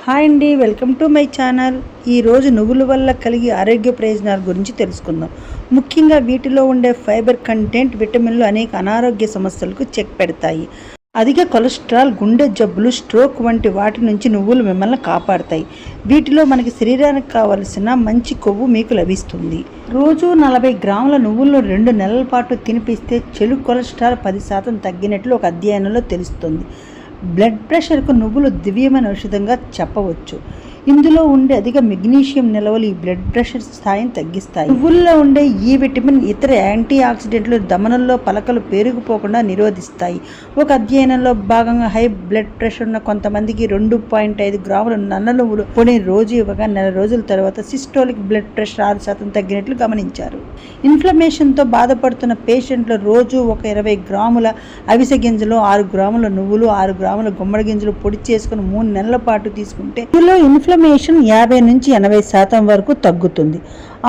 Hi అండి, welcome to my channel. ఈరోజు నువ్వుల వల్ల కలిగే ఆరోగ్య ప్రయోజనాల గురించి తెలుసుకుందాం. ముఖ్యంగా వీటిలో ఉండే ఫైబర్ కంటెంట్, విటమిన్లు అనేక అనారోగ్య సమస్యలకు చెక్ పెడతాయి. అధిక కొలెస్ట్రాల్, గుండె జబ్బులు, స్ట్రోక్ వంటి వాటి నుంచి నువ్వులు మిమ్మల్ని కాపాడతాయి. వీటిలో మనకి శరీరానికి కావలసిన మంచి కొవ్వు మీకు లభిస్తుంది. రోజు 40 గ్రాముల నువ్వులను 2 నెలల పాటు తినిపిస్తే చెడు కొలెస్ట్రాల్ 10% తగ్గినట్లు ఒక అధ్యయనంలో తెలుస్తుంది. బ్లడ్ ప్రెషర్కు నువ్వులు దివ్యమైన ఔషధంగా చెప్పవచ్చు. ఇందులో ఉండే అధిక మెగ్నీషియం నిల్వలు ఈ బ్లడ్ ప్రెషర్ స్థాయిని తగ్గిస్తాయి. నువ్వుల్లో ఉండే ఈ విటమిన్ ఇతర యాంటీ ఆక్సిడెంట్లు దమనంలో పలకలు పేరుకుపోకుండా నిరోధిస్తాయి. ఒక అధ్యయనంలో భాగంగా హై బ్లడ్ ప్రెషర్ ఉన్న కొంతమందికి 2.5 గ్రాముల నల్ల నువ్వులు పొడి రోజు ఇవ్వగా నెల రోజుల తర్వాత సిస్టోలిక్ బ్లడ్ ప్రెషర్ 6% తగ్గినట్లు గమనించారు. ఇన్ఫ్లమేషన్తో బాధపడుతున్న పేషెంట్లు రోజు ఒక 20 గ్రాముల అవిసె గింజలు, 6 గ్రాముల నువ్వులు, 6 గ్రాముల గుమ్మడి గింజలు పొడి చేసుకుని 3 నెలల పాటు తీసుకుంటే ఇందులో ఇన్ఫ్లమేషన్ 50 నుంచి 80% వరకు తగ్గుతుంది.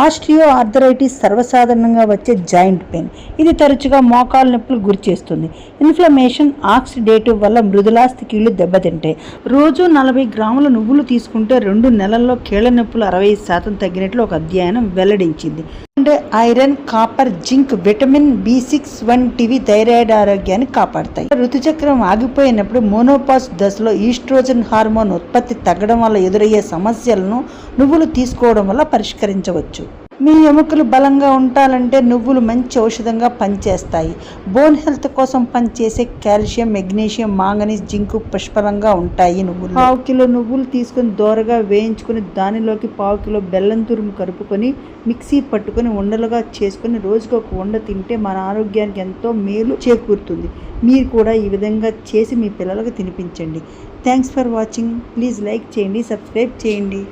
ఆస్ట్రియో ఆర్థరైటిస్ సర్వసాధారణంగా వచ్చే జాయింట్ పెయిన్. ఇది తరచుగా మోకాలు నొప్పులు గురి చేస్తుంది. ఇన్ఫ్లమేషన్, ఆక్సిడేటివ్ వల్ల మృదులాస్థి కీళ్లు దెబ్బతింటాయి. రోజు 40 గ్రాముల నువ్వులు తీసుకుంటే 2 నెలల్లో కీళ్ల నొప్పులు 60% తగ్గినట్లు ఒక అధ్యయనం వెల్లడించింది. అంటే iron, copper, zinc, vitamin B6 వంటివి థైరాయిడ్ ఆరోగ్యాన్ని కాపాడతాయి. ఋతుచక్రం ఆగిపోయినప్పుడు మోనోపాజ్ దశలో ఈస్ట్రోజన్ హార్మోన్ ఉత్పత్తి తగ్గడం వల్ల ఎదురయ్యే సమస్యలను నువ్వులు తీసుకోవడం వల్ల పరిష్కరించవచ్చు. మీ ఎముకలు బలంగా ఉండాలంటే నువ్వులు మంచి ఔషధంగా పనిచేస్తాయి. బోన్ హెల్త్ కోసం పనిచేసే కాల్షియం, మెగ్నీషియం, మాంగనీస్, జింకు పుష్కలంగా ఉంటాయి. నువ్వులు 1/2 కిలో నువ్వులు తీసుకుని దోరగా వేయించుకుని దానిలోకి 1/2 కిలో బెల్లం తురుము కలుపుకొని మిక్సీ పట్టుకొని ఉండలుగా చేసుకుని రోజుకు ఒక ఉండ తింటే మన ఆరోగ్యానికి ఎంతో మేలు చేకూరుతుంది. మీరు కూడా ఈ విధంగా చేసి మీ పిల్లలకు తినిపించండి. Thanks for watching. Please like చేయండి, సబ్స్క్రైబ్ చేయండి.